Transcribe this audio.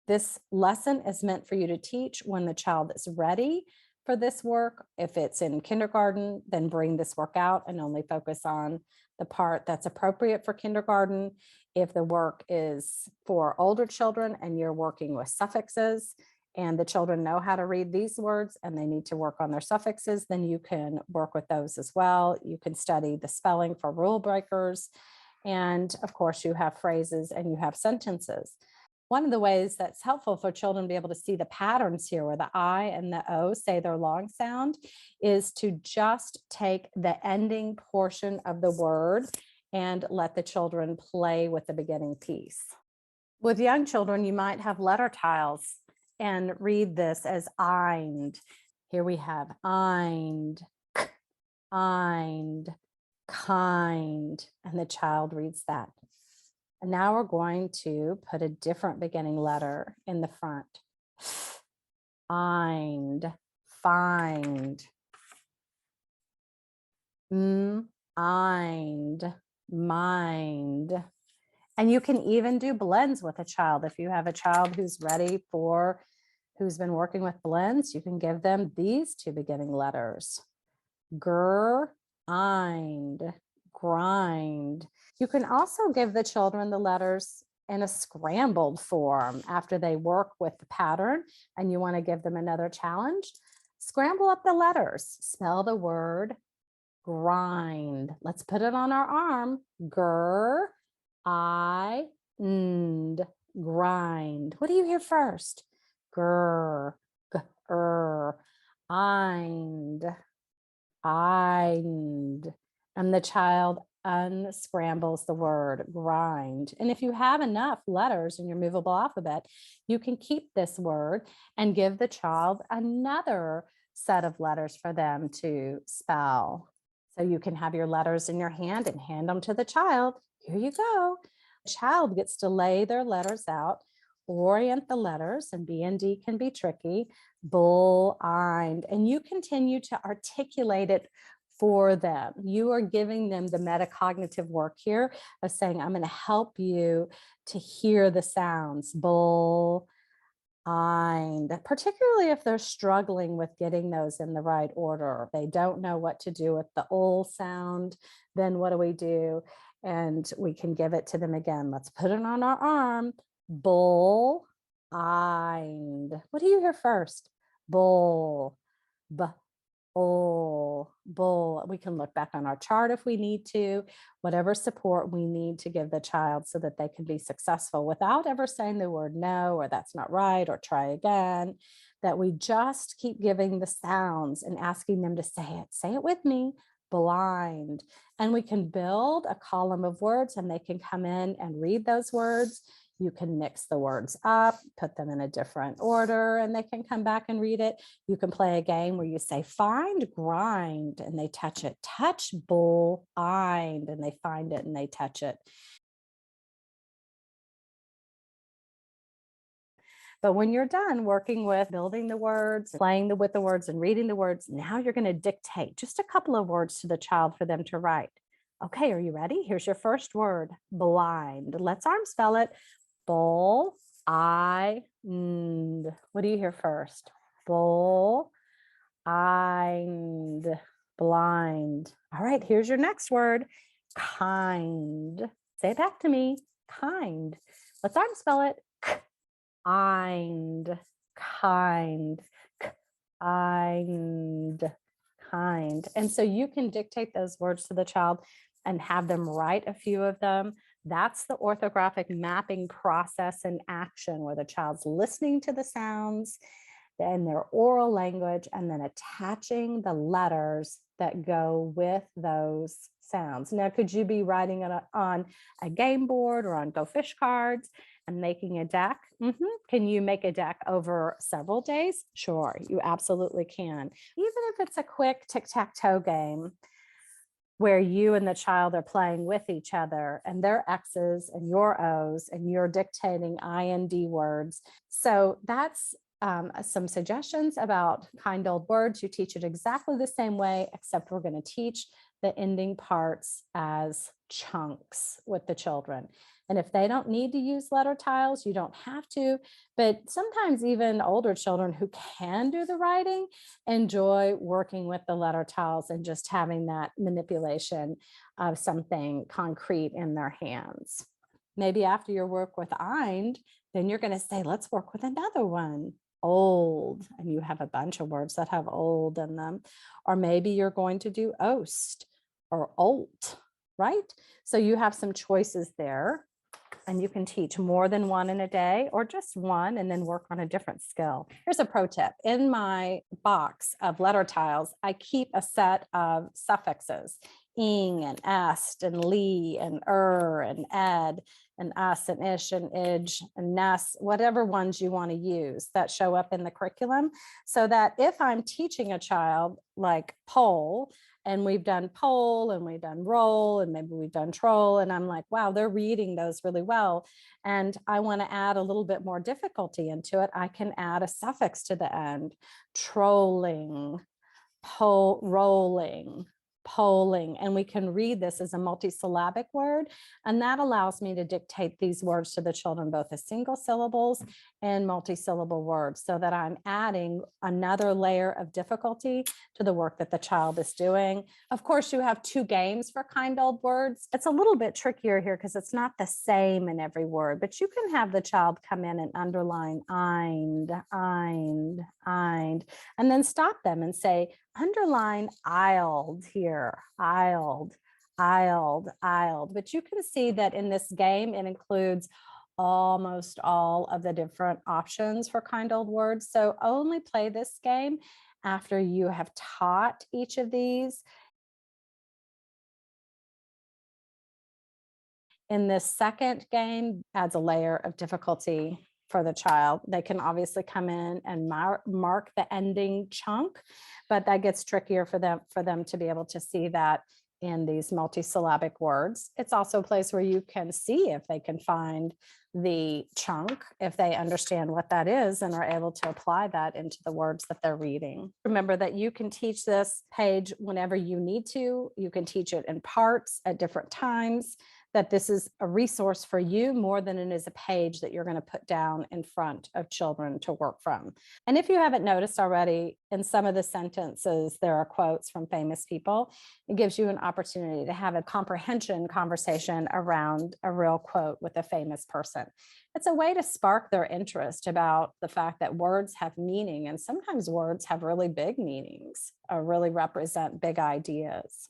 This lesson is meant for you to teach when the child is ready for this work. If it's in kindergarten, then bring this work out and only focus on the part that's appropriate for kindergarten. If the work is for older children and you're working with suffixes and the children know how to read these words and they need to work on their suffixes, then you can work with those as well. You can study the spelling for rule breakers. And of course, you have phrases and you have sentences. One of the ways that's helpful for children to be able to see the patterns here where the I and the O say their long sound is to just take the ending portion of the word and let the children play with the beginning piece. With young children, you might have letter tiles and read this as eind. Here we have eind, eind, kind, and the child reads that. And now we're going to put a different beginning letter in the front. Eind, find. Eind, mind. And you can even do blends with a child. If you have a child who's been working with blends, you can give them these two beginning letters. Eind, grind. You can also give the children the letters in a scrambled form after they work with the pattern and you want to give them another challenge. Scramble up the letters. Spell the word grind. Let's put it on our arm. Grind. What do you hear first? Eind. And the child unscrambles the word grind. And if you have enough letters in your movable alphabet, you can keep this word and give the child another set of letters for them to spell. So you can have your letters in your hand and hand them to the child. Here you go. The child gets to lay their letters out, orient the letters, and B and D can be tricky. Bull, eind, and you continue to articulate it for them. You are giving them the metacognitive work here of saying, I'm going to help you to hear the sounds. Bull, eind, particularly if they're struggling with getting those in the right order. They don't know what to do with the ol sound. Then what do we do? And we can give it to them again. Let's put it on our arm. Bull, eind. What do you hear first? Bull, bull. We can look back on our chart if we need to, whatever support we need to give the child so that they can be successful without ever saying the word no, or that's not right, or try again, that we just keep giving the sounds and asking them to say it. Say it with me. Blind. And we can build a column of words and they can come in and read those words. You can mix the words up, put them in a different order, and they can come back and read it. You can play a game where you say, find, grind, and they touch it. Touch, bull, eind, and they find it and they touch it. But when you're done working with building the words, playing with the words and reading the words, now you're going to dictate just a couple of words to the child for them to write. Okay, are you ready? Here's your first word, blind. Let's arm spell it. Bull, eind. What do you hear first? Bull, eind, blind. All right, here's your next word, kind. Say it back to me, kind. Let's arm spell it. Eind, kind, eind, kind. And so you can dictate those words to the child and have them write a few of them. That's the orthographic mapping process in action, where the child's listening to the sounds in their oral language and then attaching the letters that go with those sounds. Now, could you be writing it on a game board or on Go Fish cards and making a deck? Can you make a deck over several days? Sure, you absolutely can. Even if it's a quick tic-tac-toe game where you and the child are playing with each other and their X's and your O's and you're dictating I and D words. So that's some suggestions about kind old words. You teach it exactly the same way, except we're going to teach the ending parts as chunks with the children. And if they don't need to use letter tiles, you don't have to. But sometimes even older children who can do the writing enjoy working with the letter tiles and just having that manipulation of something concrete in their hands. Maybe after your work with Eind, then you're going to say, let's work with another one, old, and you have a bunch of words that have old in them. Or maybe you're going to do ost or olt, right? So you have some choices there, and you can teach more than one in a day or just one and then work on a different skill. Here's a pro tip. In my box of letter tiles, I keep a set of suffixes, ing and est and lee and and ed and us and ish and ij and ness, whatever ones you want to use that show up in the curriculum, so that if I'm teaching a child like pole, and we've done pole and we've done roll and maybe we've done troll, and I'm like, wow, they're reading those really well, and I want to add a little bit more difficulty into it, I can add a suffix to the end, trolling, rolling, polling, and we can read this as a multisyllabic word. And that allows me to dictate these words to the children, both as single syllables and multisyllable words, so that I'm adding another layer of difficulty to the work that the child is doing. Of course, you have two games for kind old words. It's a little bit trickier here because it's not the same in every word, but you can have the child come in and underline eind, and then stop them and say, underline isled here, isled, isled. But you can see that in this game, it includes almost all of the different options for kind old words. So only play this game after you have taught each of these. In this second game, adds a layer of difficulty for the child. They can obviously come in and mark the ending chunk, but that gets trickier for them to be able to see that in these multisyllabic words. It's also a place where you can see if they can find the chunk, if they understand what that is and are able to apply that into the words that they're reading. Remember that you can teach this page whenever you need to. You can teach it in parts at different times, that this is a resource for you more than it is a page that you're going to put down in front of children to work from. And if you haven't noticed already, in some of the sentences, there are quotes from famous people. It gives you an opportunity to have a comprehension conversation around a real quote with a famous person. It's a way to spark their interest about the fact that words have meaning, and sometimes words have really big meanings or really represent big ideas.